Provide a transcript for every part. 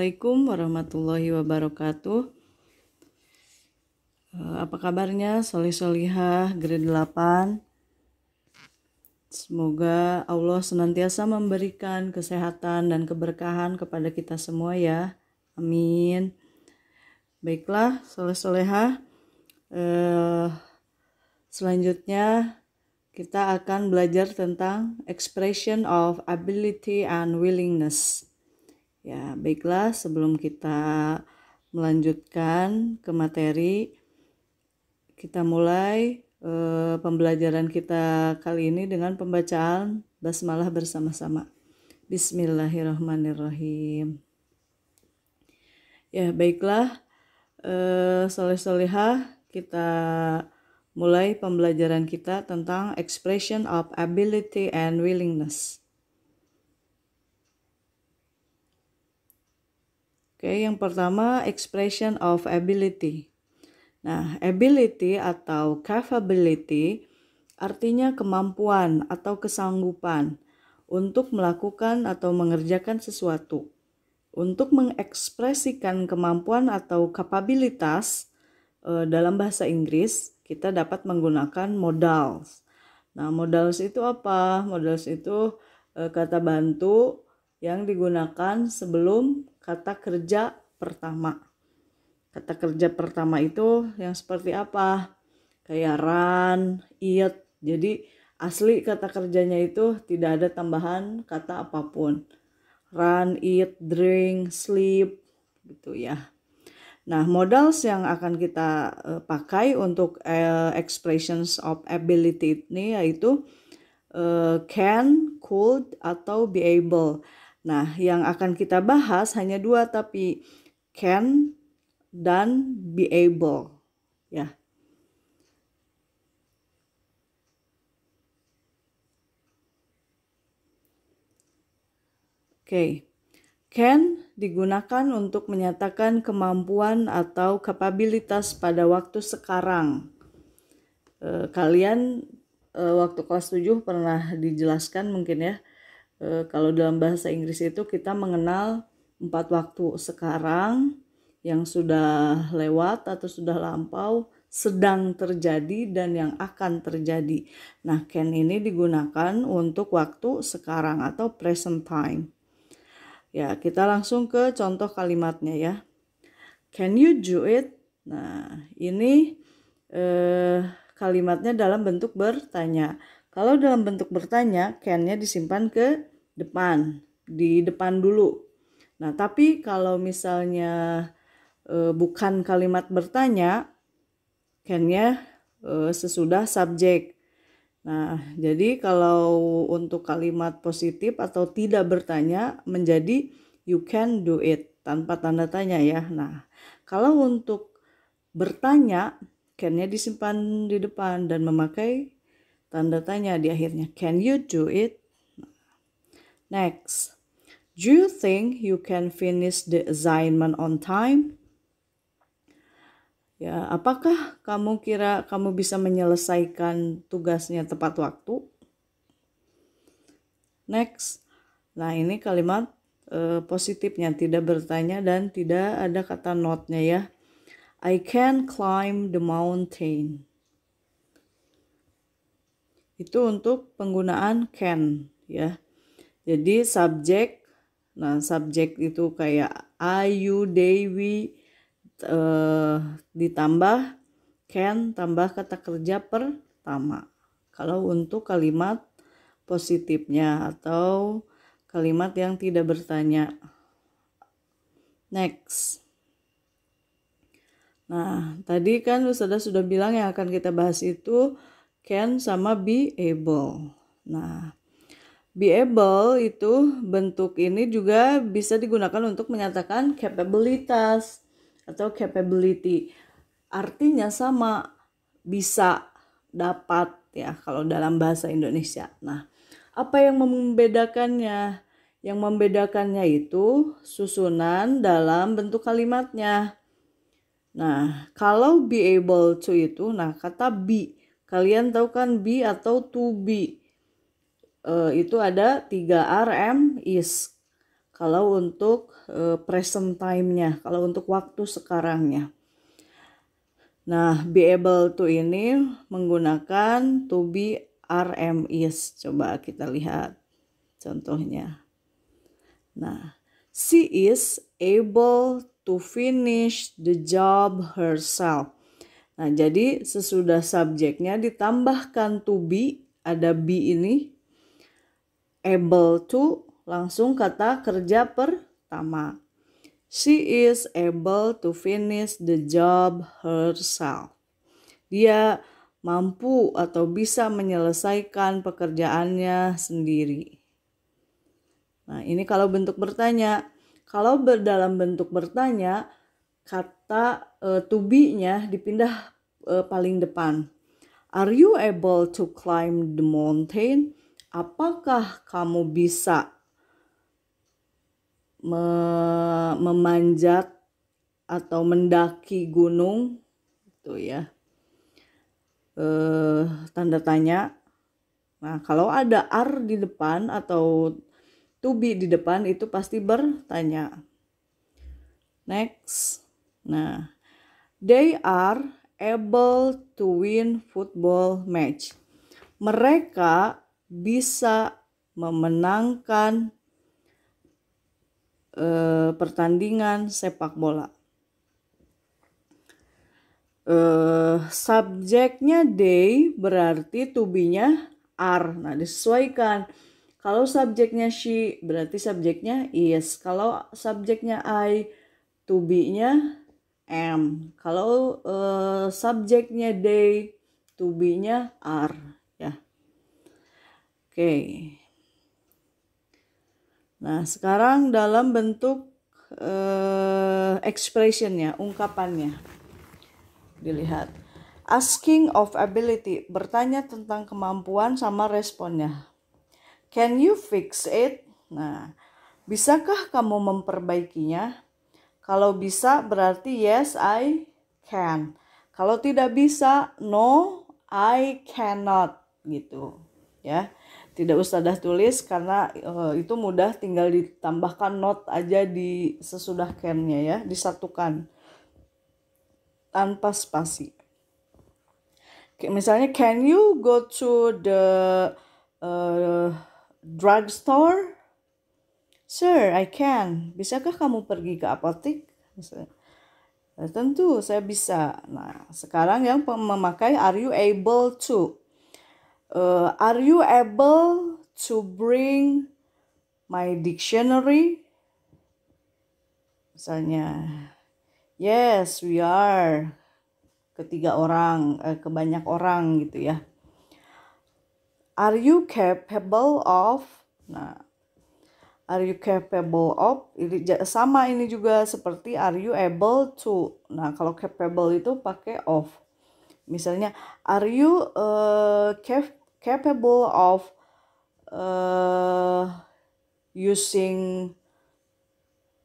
Assalamualaikum warahmatullahi wabarakatuh. Apa kabarnya solih-solihah grade 8? Semoga Allah senantiasa memberikan kesehatan dan keberkahan kepada kita semua ya. Amin. Baiklah solih-solihah. Selanjutnya kita akan belajar tentang expression of ability and willingness. Ya, baiklah, sebelum kita melanjutkan ke materi, kita mulai pembelajaran kita kali ini dengan pembacaan basmalah bersama-sama. Bismillahirrahmanirrahim. Ya, baiklah, soleh-solehah, kita mulai pembelajaran kita tentang expression of ability and willingness. Oke, yang pertama expression of ability. Nah, ability atau capability artinya kemampuan atau kesanggupan untuk melakukan atau mengerjakan sesuatu. Untuk mengekspresikan kemampuan atau kapabilitas dalam bahasa Inggris, kita dapat menggunakan modals. Nah, modals itu apa? Modals itu kata bantu yang digunakan sebelum kata kerja pertama. Kata kerja pertama itu yang seperti apa? Kayak run, eat. Jadi asli kata kerjanya itu tidak ada tambahan kata apapun. Run, eat, drink, sleep gitu ya. Nah, modals yang akan kita pakai untuk expressions of ability ini yaitu can, could, atau be able. Nah, yang akan kita bahas hanya dua, tapi can dan be able. Ya. Oke. Can digunakan untuk menyatakan kemampuan atau kapabilitas pada waktu sekarang. Kalian waktu kelas 7 pernah dijelaskan mungkin ya. Kalau dalam bahasa Inggris itu kita mengenal 4 waktu: sekarang, yang sudah lewat atau sudah lampau, sedang terjadi, dan yang akan terjadi. Nah, can ini digunakan untuk waktu sekarang atau present time. Ya, kita langsung ke contoh kalimatnya ya. Can you do it? Nah, ini kalimatnya dalam bentuk bertanya. Kalau dalam bentuk bertanya, can-nya disimpan ke depan, di depan dulu. Nah, tapi kalau misalnya bukan kalimat bertanya, can-nya sesudah subjek. Nah, jadi kalau untuk kalimat positif atau tidak bertanya menjadi you can do it tanpa tanda tanya ya. Nah, kalau untuk bertanya, can-nya disimpan di depan dan memakai tanda tanya di akhirnya. Can you do it? Next, do you think you can finish the assignment on time? Ya, apakah kamu kira kamu bisa menyelesaikan tugasnya tepat waktu? Next, nah ini kalimat positifnya, tidak bertanya dan tidak ada kata not-nya ya. I can climb the mountain. Itu untuk penggunaan can ya. Jadi subjek, nah subjek itu kayak I, you, they, we, ditambah can tambah kata kerja pertama. Kalau untuk kalimat positifnya atau kalimat yang tidak bertanya. Next. Nah, tadi kan Ustazah sudah bilang yang akan kita bahas itu can sama be able. Nah, be able itu bentuk ini juga bisa digunakan untuk menyatakan kapabilitas atau capability. Artinya sama, bisa, dapat ya kalau dalam bahasa Indonesia. Nah, apa yang membedakannya? Yang membedakannya itu susunan dalam bentuk kalimatnya. Nah, kalau be able to itu, nah kata be, kalian tahu kan be atau to be, itu ada 3 R, M, is. kalau untuk present time-nya, kalau untuk waktu sekarangnya. Nah, be able to ini menggunakan to be, are, am, is. Coba kita lihat contohnya. Nah, she is able to finish the job herself. Nah, jadi sesudah subjeknya ditambahkan to be, ada be ini, able to, langsung kata kerja pertama. She is able to finish the job herself. Dia mampu atau bisa menyelesaikan pekerjaannya sendiri. Nah, ini kalau bentuk bertanya. Kalau dalam bentuk bertanya, kata to be-nya dipindah paling depan. Are you able to climb the mountain? Apakah kamu bisa memanjat atau mendaki gunung? Itu ya. Tanda tanya. Nah, kalau ada are di depan atau to be di depan itu pasti bertanya. Next. Nah, they are able to win football match. Mereka bisa memenangkan pertandingan sepak bola. Subjeknya they berarti to be-nya are. Nah, disesuaikan. Kalau subjeknya she berarti subjeknya is. Kalau subjeknya I, to be-nya am. Kalau subjeknya they, to be-nya are. Ya. Oke. Nah, sekarang dalam bentuk expression-nya, ungkapannya. Dilihat. Asking of ability, bertanya tentang kemampuan sama responnya. Can you fix it? Nah, bisakah kamu memperbaikinya? Kalau bisa berarti yes, I can. Kalau tidak bisa, no, I cannot gitu. Ya. Tidak usah dah tulis karena itu mudah, tinggal ditambahkan not aja di sesudah can-nya ya, disatukan tanpa spasi. Misalnya, can you go to the drugstore? Sir, I can. Bisakah kamu pergi ke apotek? Tentu saya bisa. Nah, sekarang yang memakai are you able to? Are you able to bring my dictionary? Misalnya, yes, we are. Ketiga orang, kebanyak orang gitu ya. Are you capable of? Nah, are you capable of? Ini sama, ini juga seperti are you able to. Nah, kalau capable itu pakai of. Misalnya, are you capable of using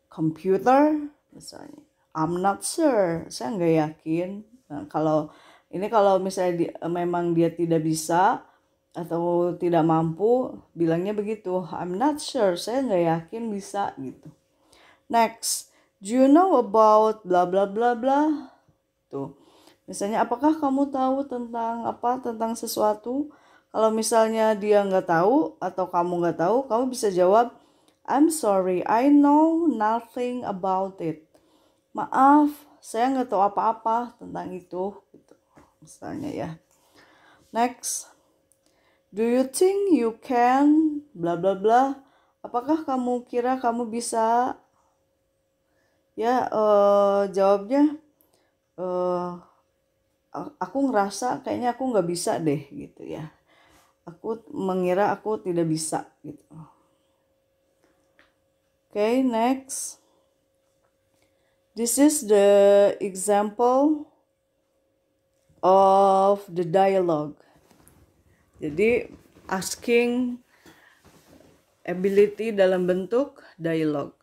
computer? Misalnya, I'm not sure. Saya nggak yakin. Nah, kalau misalnya memang dia tidak bisa atau tidak mampu, bilangnya begitu. I'm not sure. Saya nggak yakin bisa gitu. Next, do you know about blah blah blah blah? Tuh. Misalnya, apakah kamu tahu tentang sesuatu? Kalau misalnya dia nggak tahu atau kamu nggak tahu, kamu bisa jawab, I'm sorry, I know nothing about it. Maaf, saya nggak tahu apa-apa tentang itu. Gitu. Misalnya ya. Next, do you think you can bla bla bla? Apakah kamu kira kamu bisa? Ya, jawabnya, aku ngerasa kayaknya aku nggak bisa deh gitu ya. Aku mengira aku tidak bisa gitu. Okay, next. This is the example of the dialogue. Jadi asking ability dalam bentuk dialogue.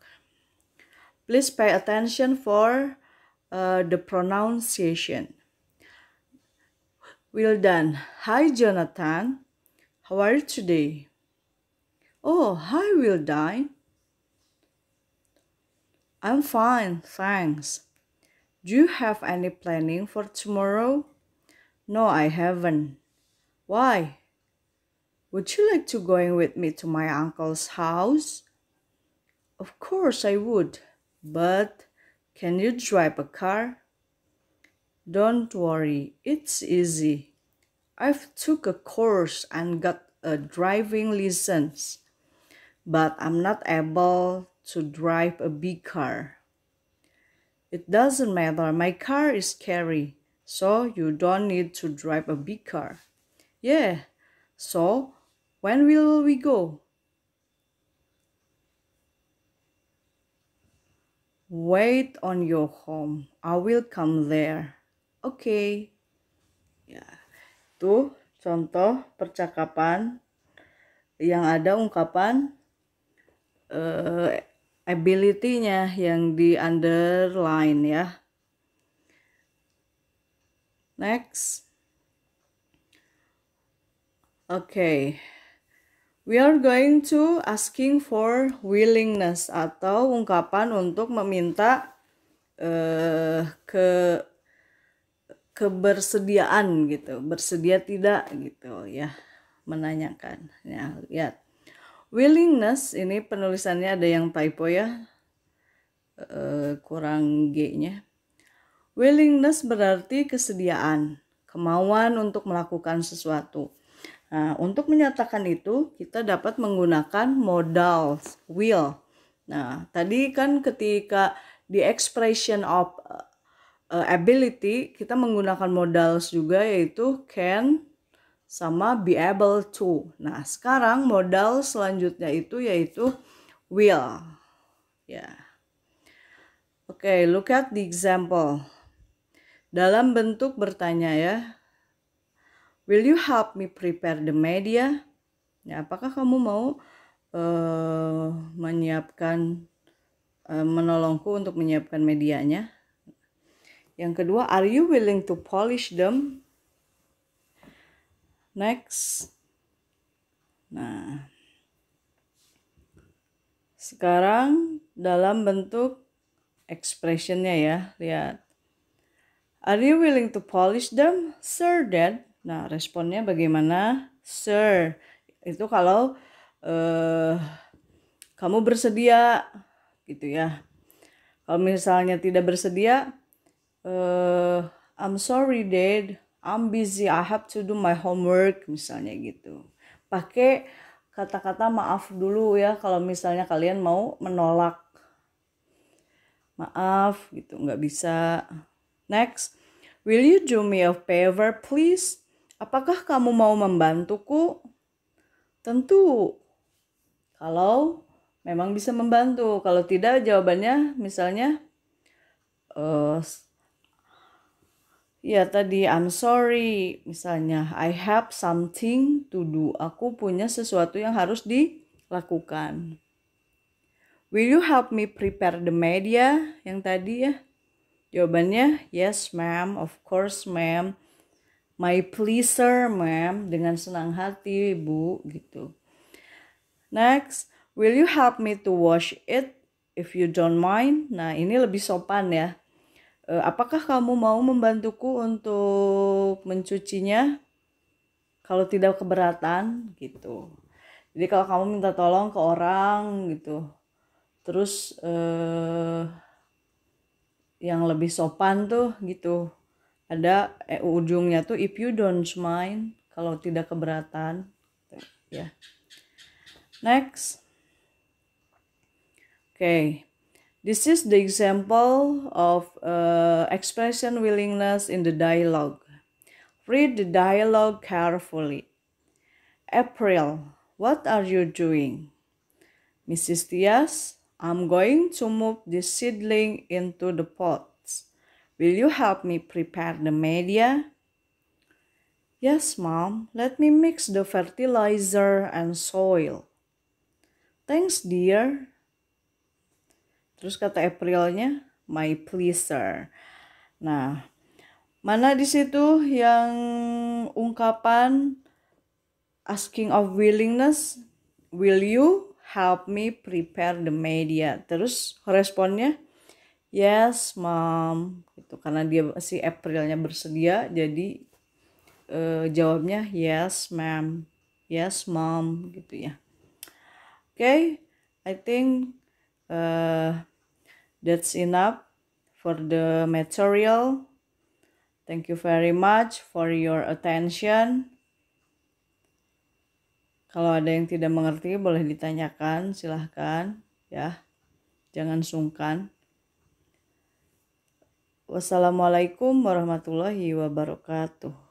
Please pay attention for the pronunciation. Well done. Hi Jonathan. How are you today? Oh, hi Will Dine. I'm fine, thanks. Do you have any planning for tomorrow? No, I haven't. Why? Would you like to going with me to my uncle's house? Of course I would, but can you drive a car? Don't worry, it's easy. I've took a course and got a driving license, but I'm not able to drive a big car. It doesn't matter, my car is scary, so you don't need to drive a big car. Yeah, so when will we go? Wait on your home, I will come there. Okay. Ya, itu contoh percakapan yang ada ungkapan ability-nya yang di underline ya. Next. Okay. We are going to asking for willingness atau ungkapan untuk meminta kebersediaan gitu, bersedia tidak gitu ya, menanyakan. Ya, lihat. Willingness ini penulisannya ada yang typo ya, kurang G-nya. Willingness berarti kesediaan, kemauan untuk melakukan sesuatu. Nah, untuk menyatakan itu kita dapat menggunakan modal will. Nah, tadi kan ketika di expression of ability kita menggunakan modals juga, yaitu can sama be able to. Nah, sekarang modal selanjutnya itu yaitu will. Ya. Oke, look at the example. Dalam bentuk bertanya ya. Will you help me prepare the media? Ya, apakah kamu mau menyiapkan menolongku untuk menyiapkan medianya? Yang kedua, are you willing to polish them? Next. Nah, sekarang dalam bentuk expressionnya ya, lihat. Are you willing to polish them? Sir, Dad. Nah, responnya bagaimana? Sir. Itu kalau kamu bersedia gitu ya. Kalau misalnya tidak bersedia, I'm sorry, Dad. I'm busy, I have to do my homework, misalnya gitu. Pakai kata-kata maaf dulu ya kalau misalnya kalian mau menolak. Maaf gitu, nggak bisa. Next, will you do me a favor, please? Apakah kamu mau membantuku? Tentu. Kalau memang bisa membantu. Kalau tidak, jawabannya misalnya, ya tadi I'm sorry, misalnya I have something to do. Aku punya sesuatu yang harus dilakukan. Will you help me prepare the media? Yang tadi ya. Jawabannya yes ma'am, of course ma'am. My pleasure ma'am, dengan senang hati Bu gitu. Next, will you help me to wash it if you don't mind? Nah, ini lebih sopan ya. Apakah kamu mau membantuku untuk mencucinya kalau tidak keberatan gitu. Jadi kalau kamu minta tolong ke orang gitu, terus yang lebih sopan tuh gitu, ada ujungnya tuh if you don't mind, kalau tidak keberatan ya. Next. Okay. This is the example of expression willingness in the dialogue. Read the dialogue carefully. April, what are you doing? Mrs. Diaz, I'm going to move the seedling into the pots. Will you help me prepare the media? Yes, Mom. Let me mix the fertilizer and soil. Thanks, dear. Terus kata Aprilnya, my pleasure. Nah, mana di situ yang ungkapan asking of willingness? Will you help me prepare the media? Terus responnya, yes mom gitu. Karena dia si Aprilnya bersedia, jadi jawabnya yes ma'am, yes mom gitu ya. Okay, I think that's enough for the material. Thank you very much for your attention. Kalau ada yang tidak mengerti boleh ditanyakan, silahkan ya. Jangan sungkan. Wassalamualaikum warahmatullahi wabarakatuh.